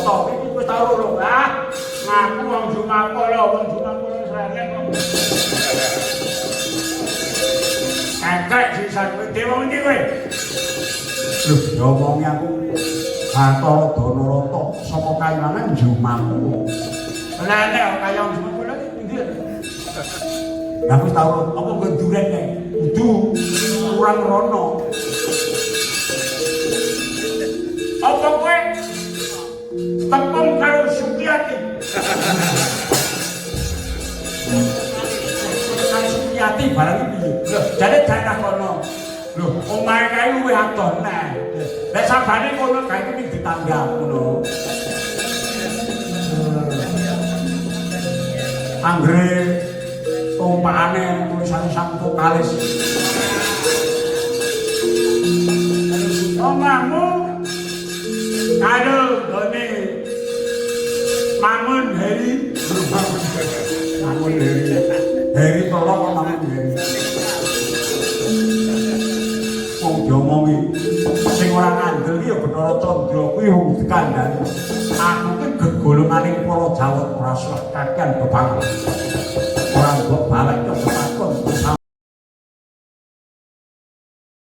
to iki wis tau lho ah ngaku wong Jumapola srene kok kakek sisan kowe dewa ngendi kowe lho ya omongi aku Bathara Danarata saka Kayuwangan Jumapola lah nek kaya Jumapola iki ndi aku tau apa kowe duren nek kudu kurang rono apa kowe tepung karo Sukiyati Sukiyati barang piye lho jane daerah kono lho omahe kae luwih adoh neh lek sabane kono kae iki ditambah ngono anggere tumpakane tulisan sang vokalis omahmu karo gone Mangun Heri Mangun Heri tolong kok Mangun Heri wong diomongi sing ora ngandel ya Bathara Candra kuwi wong dikandhani aku ki gegolonganing para Jawa ora salah kakean bebangan ora mbok balik kok